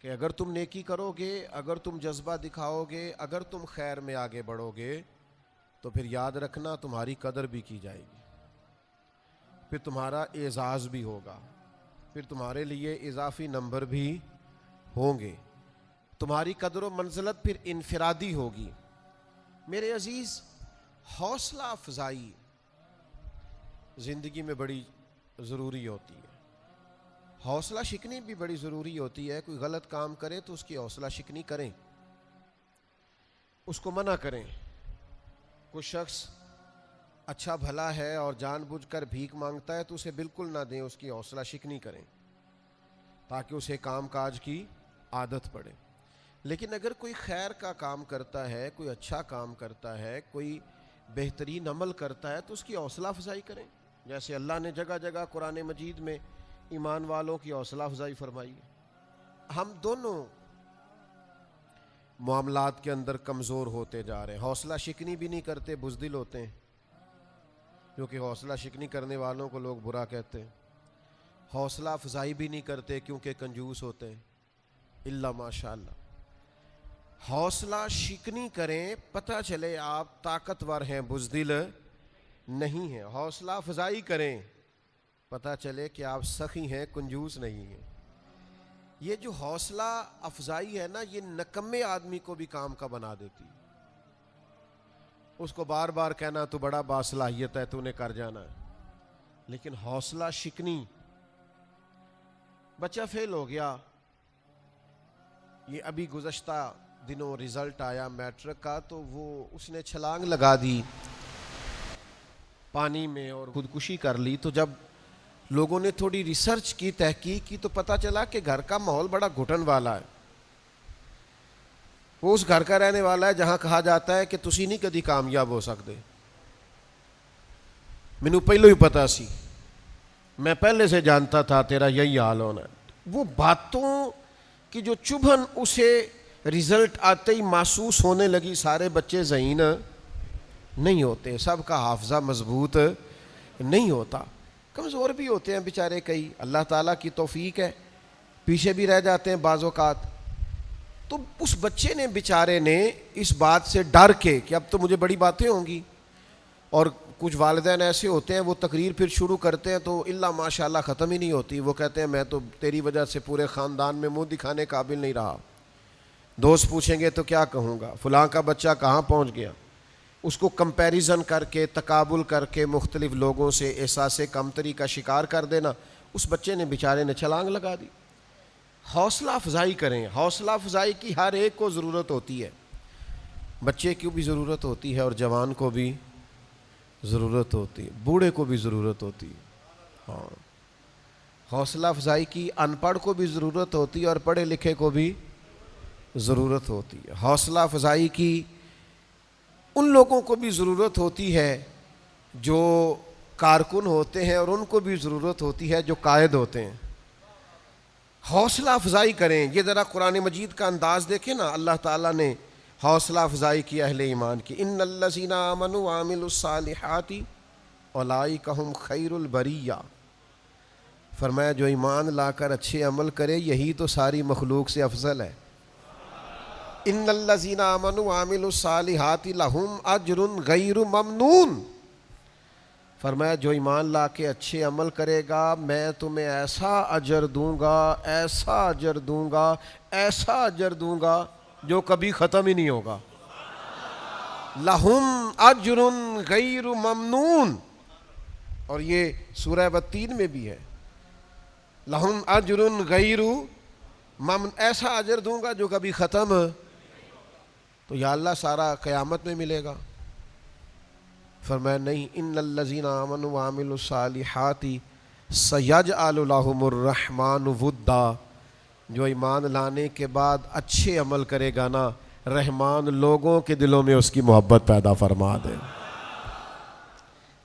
کہ اگر تم نیکی کرو گے، اگر تم جذبہ دکھاؤ گے، اگر تم خیر میں آگے بڑھو گے تو پھر یاد رکھنا تمہاری قدر بھی کی جائے گی، پھر تمہارا اعزاز بھی ہوگا، پھر تمہارے لیے اضافی نمبر بھی ہوں گے، تمہاری قدر و منزلت پھر انفرادی ہوگی۔ میرے عزیز، حوصلہ افزائی زندگی میں بڑی ضروری ہوتی ہے، حوصلہ شکنی بھی بڑی ضروری ہوتی ہے۔ کوئی غلط کام کرے تو اس کی حوصلہ شکنی کریں، اس کو منع کریں۔ کوئی شخص اچھا بھلا ہے اور جان بوجھ کر بھیک مانگتا ہے تو اسے بالکل نہ دیں، اس کی حوصلہ شکنی کریں تاکہ اسے کام کاج کی عادت پڑے۔ لیکن اگر کوئی خیر کا کام کرتا ہے، کوئی اچھا کام کرتا ہے، کوئی بہترین عمل کرتا ہے تو اس کی حوصلہ افزائی کریں، جیسے اللہ نے جگہ جگہ قرآن مجید میں ایمان والوں کی حوصلہ افزائی فرمائی ہے۔ ہم دونوں معاملات کے اندر کمزور ہوتے جا رہے ہیں، حوصلہ شکنی بھی نہیں کرتے، بزدل ہوتے ہیں، کیونکہ حوصلہ شکنی کرنے والوں کو لوگ برا کہتے ہیں، حوصلہ افزائی بھی نہیں کرتے کیونکہ کنجوس ہوتے ہیں، الا ماشاء اللہ۔ حوصلہ شکنی کریں، پتہ چلے آپ طاقتور ہیں، بزدل نہیں ہیں۔ حوصلہ افزائی کریں، پتہ چلے کہ آپ سخی ہیں، کنجوس نہیں ہیں۔ یہ جو حوصلہ افزائی ہے نا، یہ نکمے آدمی کو بھی کام کا بنا دیتی ہے۔ اس کو بار بار کہنا تو بڑا باصلاحیت ہے، تو نے کر جانا ہے، لیکن حوصلہ شکنی، بچہ فیل ہو گیا، یہ ابھی گزشتہ دنوں رزلٹ آیا میٹرک کا، تو وہ اس نے چھلانگ لگا دی پانی میں اور خودکشی کر لی۔ تو جب لوگوں نے تھوڑی ریسرچ کی، تحقیق کی، تو پتہ چلا کہ گھر کا ماحول بڑا گھٹن والا ہے۔ وہ اس گھر کا رہنے والا ہے جہاں کہا جاتا ہے کہ تسی نہیں کدی کامیاب ہو سکتے۔ مینوں پہلو ہی پتا سی، میں پہلے سے جانتا تھا تیرا یہی حال ہونا ہے۔ وہ باتوں کی جو چبھن اسے رزلٹ آتے ہی محسوس ہونے لگی۔ سارے بچے ذہین نہیں ہوتے، سب کا حافظہ مضبوط نہیں ہوتا، کمزور بھی ہوتے ہیں بیچارے، کئی اللہ تعالیٰ کی توفیق ہے، پیچھے بھی رہ جاتے ہیں بعض اوقات۔ تو اس بچے نے بیچارے نے اس بات سے ڈر کے کہ اب تو مجھے بڑی باتیں ہوں گی، اور کچھ والدین ایسے ہوتے ہیں وہ تقریر پھر شروع کرتے ہیں تو الا ماشاء اللہ ختم ہی نہیں ہوتی۔ وہ کہتے ہیں میں تو تیری وجہ سے پورے خاندان میں منہ دکھانے قابل نہیں رہا، دوست پوچھیں گے تو کیا کہوں گا، فلاں کا بچہ کہاں پہنچ گیا۔ اس کو کمپیریزن کر کے، تقابل کر کے مختلف لوگوں سے احساس کمتری کا شکار کر دینا، اس بچے نے بیچارے نے چھلانگ لگا دی۔ حوصلہ افزائی کریں، حوصلہ افزائی کی ہر ایک کو ضرورت ہوتی ہے، بچے کی بھی ضرورت ہوتی ہے اور جوان کو بھی ضرورت ہوتی ہے، بوڑھے کو بھی ضرورت ہوتی ہے۔ ہاں، حوصلہ افزائی کی ان پڑھ کو بھی ضرورت ہوتی ہے اور پڑھے لکھے کو بھی ضرورت ہوتی ہے۔ حوصلہ افزائی کی ان لوگوں کو بھی ضرورت ہوتی ہے جو کارکن ہوتے ہیں، اور ان کو بھی ضرورت ہوتی ہے جو قائد ہوتے ہیں۔ حوصلہ افزائی کریں، یہ ذرا قرآن مجید کا انداز دیکھیں نا، اللہ تعالیٰ نے حوصلہ افزائی کی اہل ایمان کی۔ ان الذین آمنوا وعملوا الصالحات اولئک ھم خیر البریہ، فرمایا جو ایمان لا کر اچھے عمل کرے یہی تو ساری مخلوق سے افضل ہے۔ ان الذین آمنوا وعملوا الصالحات لہم اجر غیر ممنون، فرمایا جو ایمان لا کے اچھے عمل کرے گا میں تمہیں ایسا اجر دوں گا، ایسا اجر دوں گا، ایسا اجر دوں گا جو کبھی ختم ہی نہیں ہوگا۔ لہم اجر غیر ممنون، اور یہ سورہ والتین میں بھی ہے، لہم اجر غیر ممنون، ایسا اجر دوں گا جو کبھی ختم، تو یا اللہ سارا قیامت میں ملے گا؟ فرمایا نہیں، ان الذین آمنوا وعملوا الصالحات سیجعل لهم الرحمن ودا، جو ایمان لانے کے بعد اچھے عمل کرے گا نا، رحمان لوگوں کے دلوں میں اس کی محبت پیدا فرما دے۔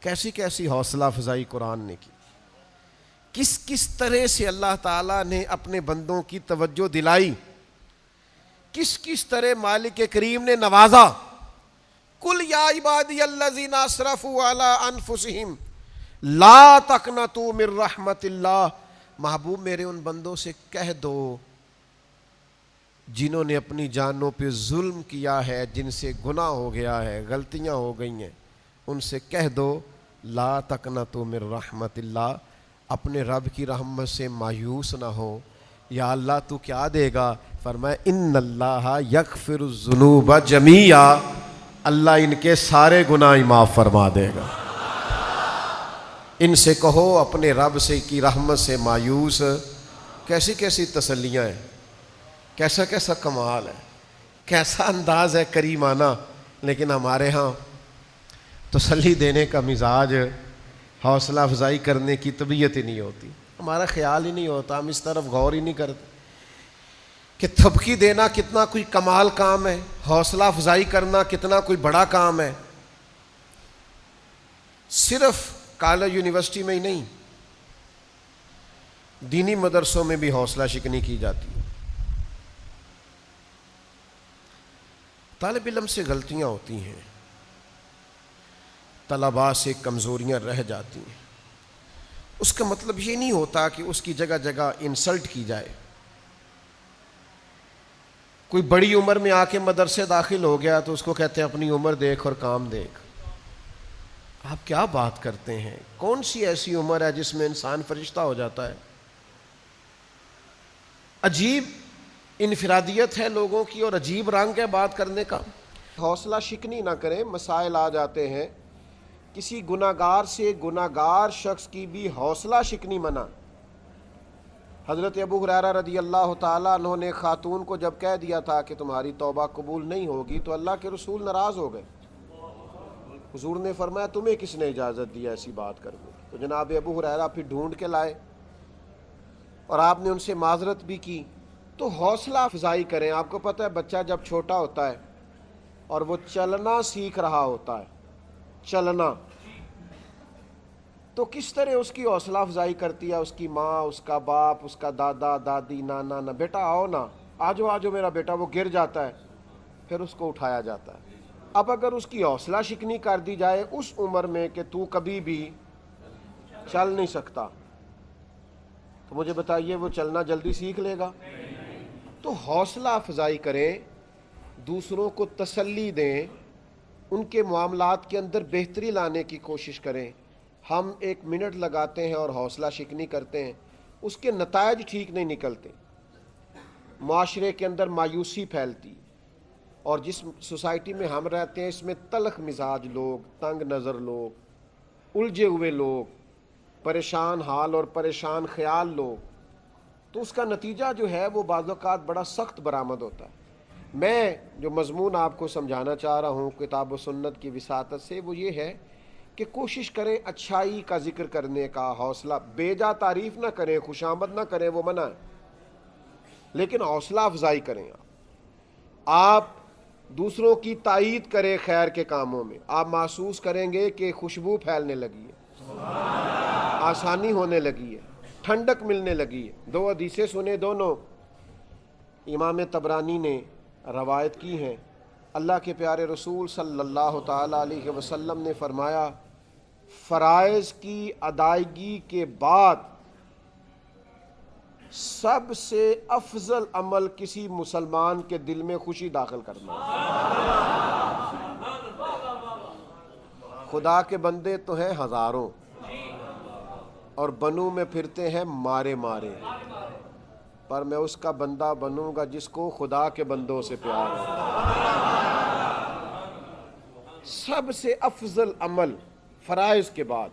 کیسی کیسی حوصلہ افزائی قرآن نے کی، کس کس طرح سے اللہ تعالیٰ نے اپنے بندوں کی توجہ دلائی، کس کس طرح مالک کریم نے نوازا۔ قل یا عبادی الذین اسرفوا علی انفسہم لا تقنطوا من رحمت اللہ، محبوب میرے ان بندوں سے کہہ دو جنہوں نے اپنی جانوں پہ ظلم کیا ہے، جن سے گناہ ہو گیا ہے، غلطیاں ہو گئی ہیں، ان سے کہہ دو لا تقنطوا من رحمت اللہ، اپنے رب کی رحمت سے مایوس نہ ہو۔ یا اللہ تو کیا دے گا؟ فرمایا ان اللہ یغفر الذنوب جمیعا، اللہ ان کے سارے گناہ معاف فرما دے گا۔ ان سے کہو اپنے رب سے کی رحمت سے مایوس۔ کیسی کیسی تسلیاں ہیں، کیسا کیسا کمال ہے، کیسا انداز ہے کریمانہ۔ لیکن ہمارے ہاں تسلی دینے کا مزاج، حوصلہ افزائی کرنے کی طبیعت ہی نہیں ہوتی، ہمارا خیال ہی نہیں ہوتا، ہم اس طرف غور ہی نہیں کرتے کہ تھپکی دینا کتنا کوئی کمال کام ہے، حوصلہ افزائی کرنا کتنا کوئی بڑا کام ہے۔ صرف کالج یونیورسٹی میں ہی نہیں، دینی مدرسوں میں بھی حوصلہ شکنی کی جاتی ہے۔ طالب علم سے غلطیاں ہوتی ہیں، طلباء سے کمزوریاں رہ جاتی ہیں، اس کا مطلب یہ نہیں ہوتا کہ اس کی جگہ جگہ انسلٹ کی جائے۔ کوئی بڑی عمر میں آ کے مدرسے داخل ہو گیا تو اس کو کہتے ہیں اپنی عمر دیکھ اور کام دیکھ۔ آپ کیا بات کرتے ہیں؟ کون سی ایسی عمر ہے جس میں انسان فرشتہ ہو جاتا ہے؟ عجیب انفرادیت ہے لوگوں کی اور عجیب رنگ ہے بات کرنے کا۔ حوصلہ شکنی نہ کریں، مسائل آ جاتے ہیں۔ کسی گناہگار سے گناہگار شخص کی بھی حوصلہ شکنی منع۔ حضرت ابو ہریرہ رضی اللہ تعالیٰ عنہ نے خاتون کو جب کہہ دیا تھا کہ تمہاری توبہ قبول نہیں ہوگی تو اللہ کے رسول ناراض ہو گئے۔ حضور نے فرمایا تمہیں کس نے اجازت دی ایسی بات کرنے؟ تو جناب ابو ہریرہ پھر ڈھونڈ کے لائے اور آپ نے ان سے معذرت بھی کی۔ تو حوصلہ افزائی کریں۔ آپ کو پتہ ہے بچہ جب چھوٹا ہوتا ہے اور وہ چلنا سیکھ رہا ہوتا ہے، چلنا، تو کس طرح اس کی حوصلہ افزائی کرتی ہے اس کی ماں، اس کا باپ، اس کا دادا دادی، نانا نا، بیٹا آؤ نا، آجو آجو میرا بیٹا۔ وہ گر جاتا ہے، پھر اس کو اٹھایا جاتا ہے۔ اب اگر اس کی حوصلہ شکنی کر دی جائے اس عمر میں کہ تو کبھی بھی چل نہیں سکتا، تو مجھے بتائیے وہ چلنا جلدی سیکھ لے گا؟ تو حوصلہ افزائی کریں، دوسروں کو تسلی دیں، ان کے معاملات کے اندر بہتری لانے کی کوشش کریں۔ ہم 1 منٹ لگاتے ہیں اور حوصلہ شکنی کرتے ہیں، اس کے نتائج ٹھیک نہیں نکلتے، معاشرے کے اندر مایوسی پھیلتی، اور جس سوسائٹی میں ہم رہتے ہیں اس میں تلخ مزاج لوگ، تنگ نظر لوگ، الجھے ہوئے لوگ، پریشان حال اور پریشان خیال لوگ، تو اس کا نتیجہ جو ہے وہ بعض اوقات بڑا سخت برآمد ہوتا ہے۔ میں جو مضمون آپ کو سمجھانا چاہ رہا ہوں کتاب و سنت کی وساطت سے وہ یہ ہے کہ کوشش کریں اچھائی کا ذکر کرنے کا، حوصلہ، بیجا تعریف نہ کریں، خوشامد نہ کریں، وہ منع ہے، لیکن حوصلہ افزائی کریں۔ آپ دوسروں کی تائید کریں خیر کے کاموں میں، آپ محسوس کریں گے کہ خوشبو پھیلنے لگی ہے، آسانی ہونے لگی ہے، ٹھنڈک ملنے لگی ہے۔ 2 حدیثیں سنیں، دونوں امام طبرانی نے روایت کی ہیں۔ اللہ کے پیارے رسول صلی اللہ تعالیٰ علیہ وسلم نے فرمایا فرائض کی ادائیگی کے بعد سب سے افضل عمل کسی مسلمان کے دل میں خوشی داخل کرنا ہے۔ خدا کے بندے تو ہیں ہزاروں اور بنوں میں پھرتے ہیں مارے مارے، پر میں اس کا بندہ بنوں گا جس کو خدا کے بندوں سے پیار ہے۔ سب سے افضل عمل فرائض کے بعد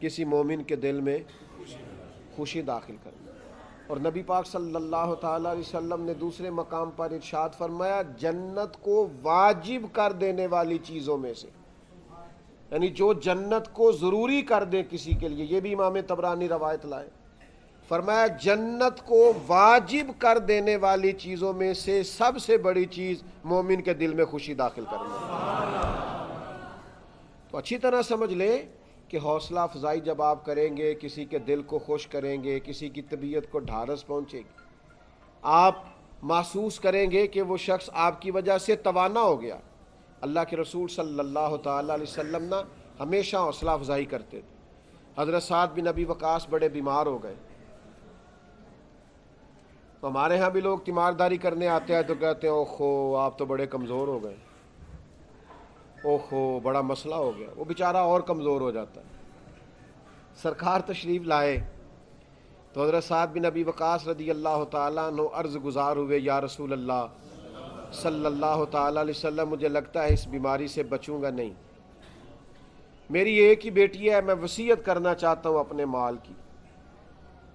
کسی مومن کے دل میں خوشی داخل کرنا۔ اور نبی پاک صلی اللہ تعالیٰ علیہ وسلم نے دوسرے مقام پر ارشاد فرمایا جنت کو واجب کر دینے والی چیزوں میں سے، یعنی جو جنت کو ضروری کر دے کسی کے لیے، یہ بھی امام طبرانی روایت لائے، فرمایا جنت کو واجب کر دینے والی چیزوں میں سے سب سے بڑی چیز مومن کے دل میں خوشی داخل کرنا۔ تو اچھی طرح سمجھ لیں کہ حوصلہ افزائی جب آپ کریں گے، کسی کے دل کو خوش کریں گے، کسی کی طبیعت کو ڈھارس پہنچے گی، آپ محسوس کریں گے کہ وہ شخص آپ کی وجہ سے توانا ہو گیا۔ اللہ کے رسول صلی اللہ تعالیٰ علیہ وسلم نا ہمیشہ حوصلہ افزائی کرتے تھے۔ حضرت سعد بن ابی وقاص بڑے بیمار ہو گئے تو ہمارے ہاں بھی لوگ تیمارداری کرنے آتے ہیں تو کہتے ہیں اوہو آپ تو بڑے کمزور ہو گئے، اوہو بڑا مسئلہ ہو گیا، وہ بیچارہ اور کمزور ہو جاتا ہے۔ سرکار تشریف لائے تو حضرت سعد بن ابی وقاص رضی اللہ تعالیٰ عنہ عرض گزار ہوئے، یا رسول اللہ صلی اللہ تعالیٰ علیہ وسلم، مجھے لگتا ہے اس بیماری سے بچوں گا نہیں، میری ایک ہی بیٹی ہے، میں وصیت کرنا چاہتا ہوں اپنے مال کی۔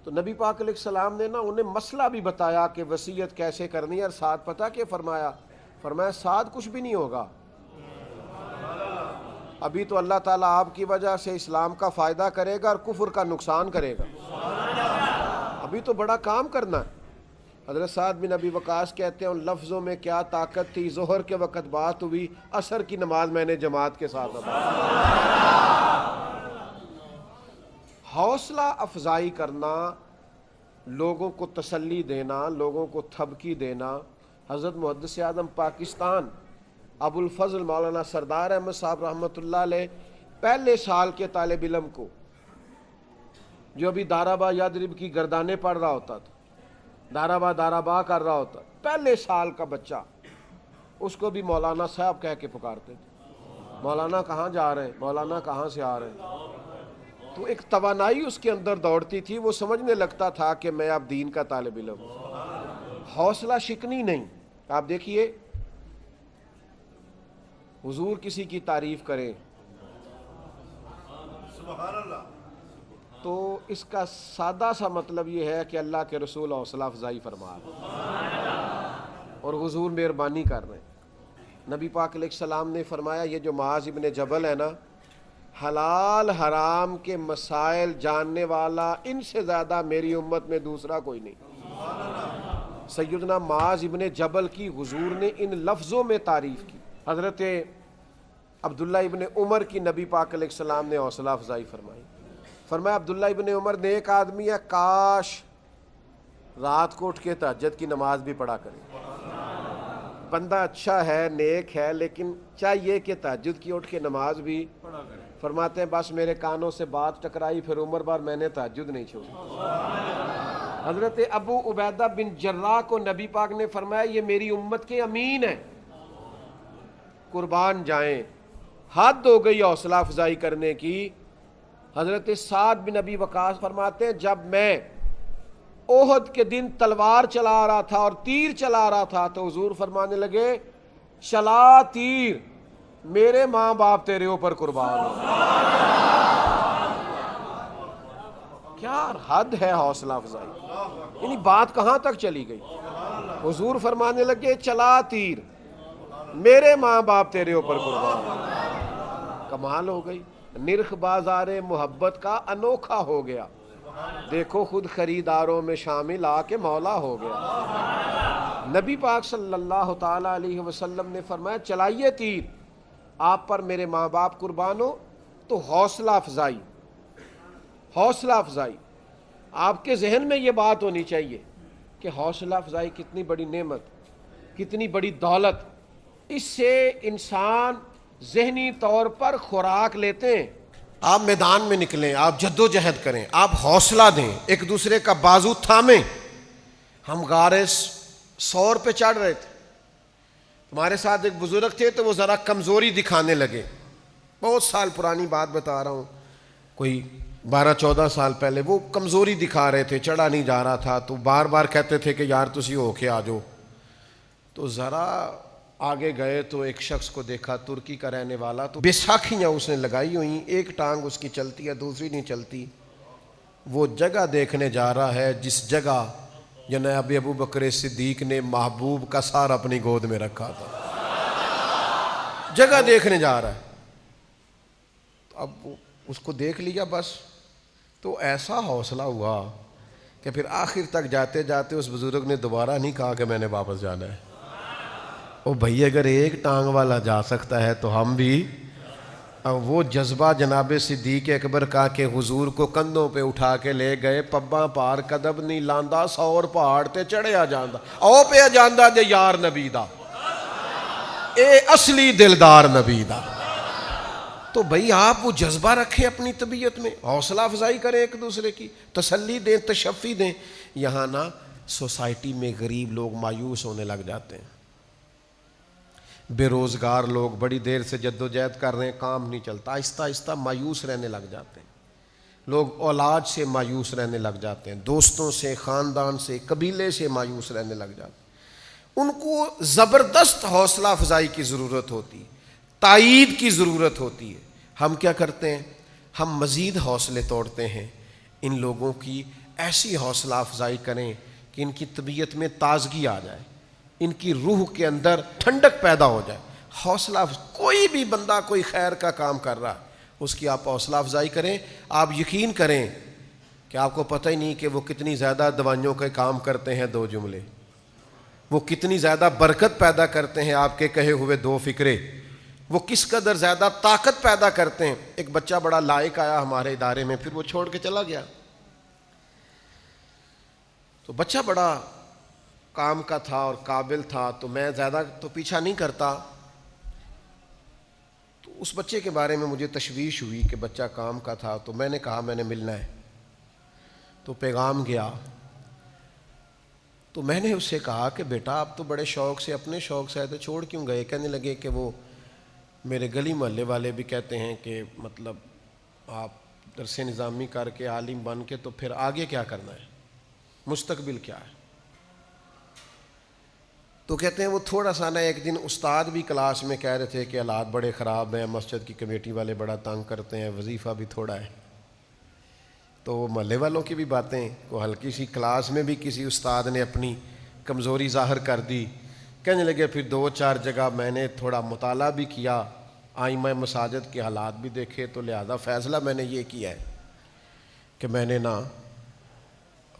تو نبی پاک علیہ السلام نے انہیں مسئلہ بھی بتایا کہ وصیت کیسے کرنی ہے، اور سعد پتہ کہ فرمایا سعد کچھ بھی نہیں ہوگا، ابھی تو اللہ تعالیٰ آپ کی وجہ سے اسلام کا فائدہ کرے گا اور کفر کا نقصان کرے گا، ابھی تو بڑا کام کرنا ہے۔ حضرت سعد بن ابی وقاص کہتے ہیں ان لفظوں میں کیا طاقت تھی، ظہر کے وقت بات ہوئی، عصر کی نماز میں نے جماعت کے ساتھ ادا کی۔ حوصلہ افزائی کرنا، لوگوں کو تسلی دینا، لوگوں کو تھبکی دینا۔ حضرت محدث اعظم پاکستان ابو الفضل مولانا سردار احمد صاحب رحمۃ اللہ علیہ پہلے سال کے طالب علم کو، جو ابھی دارابا یادرب کی گردانے پڑھ رہا ہوتا تھا، دارابا کر رہا ہوتا، پہلے سال کا بچہ، اس کو بھی مولانا صاحب کہہ کے پکارتے تھے، مولانا کہاں جا رہے ہیں، مولانا کہاں سے آ رہے ہیں۔ تو ایک توانائی اس کے اندر دوڑتی تھی، وہ سمجھنے لگتا تھا کہ میں اب دین کا طالب علم ہوں، حوصلہ شکنی نہیں۔ آپ دیکھیے حضور کسی کی تعریف کریں سبحان اللہ، تو اس کا سادہ سا مطلب یہ ہے کہ اللہ کے رسول حوصلہ افزائی فرما رہے ہیں اور حضور مہربانی کر رہے ہیں۔ نبی پاک علیہ السلام نے فرمایا یہ جو معاذ ابن جبل ہے نا، حلال حرام کے مسائل جاننے والا ان سے زیادہ میری امت میں دوسرا کوئی نہیں۔ سیدنا معاذ ابن جبل کی حضور نے ان لفظوں میں تعریف کی۔ حضرت عبداللہ ابن عمر کی نبی پاک علیہ السلام نے حوصلہ افزائی فرمائی، فرمایا عبداللہ ابن عمر نیک آدمی ہے، کاش رات کو اٹھ کے تہجد کی نماز بھی پڑھا کرے، بندہ اچھا ہے نیک ہے، لیکن چاہیے کہ تہجد کی اٹھ کے نماز بھی پڑھا کریں۔ فرماتے ہیں بس میرے کانوں سے بات ٹکرائی، پھر عمر بار میں نے تہجد نہیں چھوڑی۔ حضرت ابو عبیدہ بن جراح کو نبی پاک نے فرمایا یہ میری امت کے امین ہیں، قربان جائیں، حد ہو گئی حوصلہ افزائی کرنے کی۔ حضرت سعد بن ابی وقاص فرماتے ہیں جب میں احد کے دن تلوار چلا رہا تھا اور تیر چلا رہا تھا تو حضور فرمانے لگے چلا تیر، میرے ماں باپ تیرے اوپر قربان ہو۔ کیا حد ہے حوصلہ افزائی، یعنی بات کہاں تک چلی گئی۔ حضور فرمانے لگے چلا تیر، میرے ماں باپ تیرے اوپر قربان ہو۔ کمال ہو گئی، نرخ بازار محبت کا انوکھا ہو گیا، دیکھو خود خریداروں میں شامل آ کے مولا ہو گیا۔ نبی پاک صلی اللہ تعالیٰ علیہ وسلم نے فرمایا چلائیے تیر، آپ پر میرے ماں باپ قربان ہو۔ تو حوصلہ افزائی، حوصلہ افزائی، آپ کے ذہن میں یہ بات ہونی چاہیے کہ حوصلہ افزائی کتنی بڑی نعمت، کتنی بڑی دولت، اس سے انسان ذہنی طور پر خوراک لیتے ہیں۔ آپ میدان میں نکلیں، آپ جد و جہد کریں، آپ حوصلہ دیں، ایک دوسرے کا بازو تھامیں۔ ہم غار سور پہ چڑھ رہے تھے، ہمارے ساتھ ایک بزرگ تھے تو وہ ذرا کمزوری دکھانے لگے، بہت سال پرانی بات بتا رہا ہوں، کوئی 12-14 سال پہلے وہ کمزوری دکھا رہے تھے، چڑھا نہیں جا رہا تھا، تو بار بار کہتے تھے کہ یار تسی ہو کے آ جاؤ۔ تو ذرا آگے گئے تو ایک شخص کو دیکھا، ترکی کا رہنے والا، تو بیساکھیاں اس نے لگائی ہوئی، ایک ٹانگ اس کی چلتی ہے دوسری نہیں چلتی۔ وہ جگہ دیکھنے جا رہا ہے جس جگہ جناب ابو بکر صدیق نے محبوب کا سار اپنی گود میں رکھا تھا، جگہ دیکھنے جا رہا ہے۔ اب اس کو دیکھ لیا بس، تو ایسا حوصلہ ہوا کہ پھر آخر تک جاتے جاتے اس بزرگ نے دوبارہ نہیں کہا کہ میں نے واپس جانا ہے۔ او بھائی اگر ایک ٹانگ والا جا سکتا ہے تو ہم بھی۔ وہ جذبہ جناب صدیق اکبر کا کہ حضور کو کندھوں پہ اٹھا کے لے گئے، پباں پار قدم نہیں لاندا، سور پہاڑ تے چڑھیا جاندا، او پہ جاندا جے یار نبی دا، اے اصلی دلدار نبی دا۔ تو بھئی آپ وہ جذبہ رکھیں اپنی طبیعت میں، حوصلہ افزائی کریں، ایک دوسرے کی تسلی دیں، تشفی دیں۔ یہاں نا سوسائٹی میں غریب لوگ مایوس ہونے لگ جاتے ہیں، بے روزگار لوگ بڑی دیر سے جدوجہد کر رہے ہیں، کام نہیں چلتا، آہستہ آہستہ مایوس رہنے لگ جاتے ہیں، لوگ اولاد سے مایوس رہنے لگ جاتے ہیں، دوستوں سے، خاندان سے، قبیلے سے مایوس رہنے لگ جاتے ہیں۔ ان کو زبردست حوصلہ افزائی کی ضرورت ہوتی، تائید کی ضرورت ہوتی ہے۔ ہم کیا کرتے ہیں؟ ہم مزید حوصلے توڑتے ہیں، ان لوگوں کی ایسی حوصلہ افزائی کریں کہ ان کی طبیعت میں تازگی آ جائے، ان کی روح کے اندر ٹھنڈک پیدا ہو جائے۔ حوصلہ کوئی بھی بندہ کوئی خیر کا کام کر رہا ہے، اس کی آپ حوصلہ افزائی کریں، آپ یقین کریں کہ آپ کو پتہ ہی نہیں کہ وہ کتنی زیادہ دوائیوں کے کام کرتے ہیں دو جملے، وہ کتنی زیادہ برکت پیدا کرتے ہیں آپ کے کہے ہوئے دو فکرے، وہ کس قدر زیادہ طاقت پیدا کرتے ہیں۔ ایک بچہ بڑا لائق آیا ہمارے ادارے میں، پھر وہ چھوڑ کے چلا گیا۔ تو بچہ بڑا کام کا تھا اور قابل تھا، تو میں زیادہ تو پیچھا نہیں کرتا، تو اس بچے کے بارے میں مجھے تشویش ہوئی کہ بچہ کام کا تھا، تو میں نے کہا میں نے ملنا ہے، تو پیغام گیا۔ تو میں نے اس سے کہا کہ بیٹا آپ تو بڑے شوق سے، اپنے شوق سے آئے تھے، چھوڑ کیوں گئے؟ کہنے لگے کہ وہ میرے گلی محلے والے بھی کہتے ہیں کہ مطلب آپ درس نظامی کر کے عالم بن کے تو پھر آگے کیا کرنا ہے، مستقبل کیا ہے؟ تو کہتے ہیں وہ تھوڑا سا نا، ایک دن استاد بھی کلاس میں کہہ رہے تھے کہ حالات بڑے خراب ہیں، مسجد کی کمیٹی والے بڑا تنگ کرتے ہیں، وظیفہ بھی تھوڑا ہے، تو وہ محلے والوں کی بھی باتیں، وہ ہلکی سی کلاس میں بھی کسی استاد نے اپنی کمزوری ظاہر کر دی۔ کہنے لگے پھر دو چار جگہ میں نے تھوڑا مطالعہ بھی کیا، آئمہ مساجد کے حالات بھی دیکھے، تو لہذا فیصلہ میں نے یہ کیا ہے کہ میں نے نا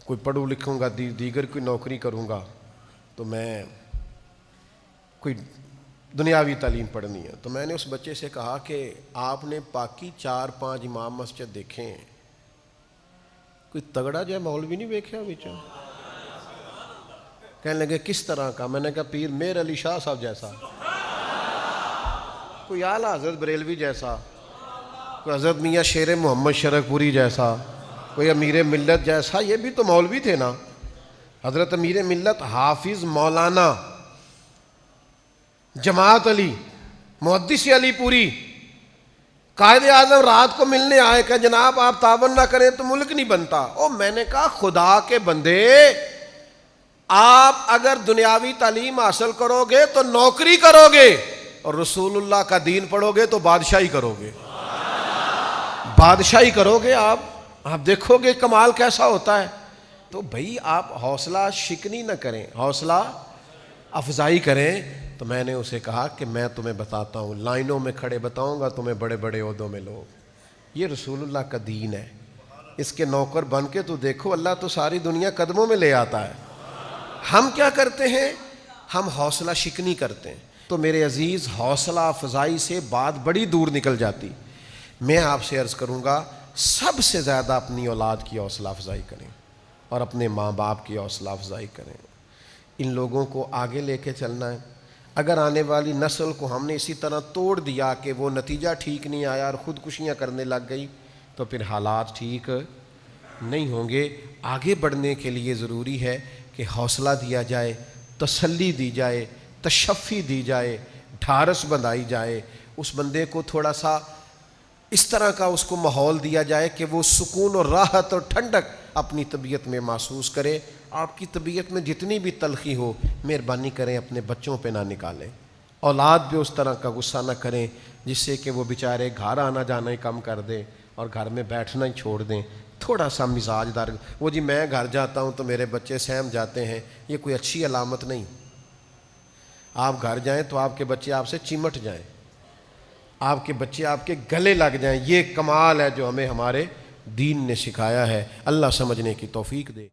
کوئی پڑھوں لکھوں گا، دیگر کوئی نوکری کروں گا، تو میں کوئی دنیاوی تعلیم پڑھنی ہے۔ تو میں نے اس بچے سے کہا کہ آپ نے باقی 4-5 امام مسجد دیکھے ہیں، کوئی تگڑا جو ہے مولوی نہیں دیکھا بچہ؟ کہنے لگے کس طرح کا؟ میں نے کہا پیر میر علی شاہ صاحب جیسا، کوئی اعلی حضرت بریلوی جیسا، کوئی حضرت میاں شیر محمد شرک پوری جیسا، کوئی امیر ملت جیسا۔ یہ بھی تو مولوی تھے نا، حضرت امیر ملت حافظ مولانا جماعت علی محدث علی پوری قائد اعظم رات کو ملنے آئے کہ جناب آپ تعاون نہ کریں تو ملک نہیں بنتا۔ او میں نے کہا خدا کے بندے، آپ اگر دنیاوی تعلیم حاصل کرو گے تو نوکری کرو گے، اور رسول اللہ کا دین پڑھو گے تو بادشاہی کرو گے، بادشاہی کرو گے آپ دیکھو گے کمال کیسا ہوتا ہے۔ تو بھئی آپ حوصلہ شکنی نہ کریں، حوصلہ افزائی کریں۔ تو میں نے اسے کہا کہ میں تمہیں بتاتا ہوں، لائنوں میں کھڑے بتاؤں گا تمہیں بڑے بڑے عہدوں میں لوگ، یہ رسول اللہ کا دین ہے، اس کے نوکر بن کے تو دیکھو، اللہ تو ساری دنیا قدموں میں لے آتا ہے۔ ہم کیا کرتے ہیں؟ ہم حوصلہ شکنی کرتے ہیں۔ تو میرے عزیز، حوصلہ افزائی سے بات بڑی دور نکل جاتی۔ میں آپ سے عرض کروں گا، سب سے زیادہ اپنی اولاد کی حوصلہ افزائی کریں اور اپنے ماں باپ کی حوصلہ افزائی کریں۔ ان لوگوں کو آگے لے کے چلنا ہے۔ اگر آنے والی نسل کو ہم نے اسی طرح توڑ دیا کہ وہ نتیجہ ٹھیک نہیں آیا اور خودکشیاں کرنے لگ گئی، تو پھر حالات ٹھیک نہیں ہوں گے۔ آگے بڑھنے کے لیے ضروری ہے کہ حوصلہ دیا جائے، تسلی دی جائے، تشفی دی جائے، ڈھارس بندھائی جائے، اس بندے کو تھوڑا سا اس طرح کا اس کو ماحول دیا جائے کہ وہ سکون اور راحت اور ٹھنڈک اپنی طبیعت میں محسوس کرے۔ آپ کی طبیعت میں جتنی بھی تلخی ہو، مہربانی کریں اپنے بچوں پہ نہ نکالیں، اولاد بھی اس طرح کا غصہ نہ کریں جس سے کہ وہ بیچارے گھر آنا جانا ہی کم کر دیں اور گھر میں بیٹھنا ہی چھوڑ دیں۔ تھوڑا سا مزاج دار، وہ جی میں گھر جاتا ہوں تو میرے بچے سہم جاتے ہیں، یہ کوئی اچھی علامت نہیں۔ آپ گھر جائیں تو آپ کے بچے آپ سے چمٹ جائیں، آپ کے بچے آپ کے گلے لگ جائیں، یہ کمال ہے جو ہمیں ہمارے دین نے سکھایا ہے۔ اللہ سمجھنے کی توفیق دے۔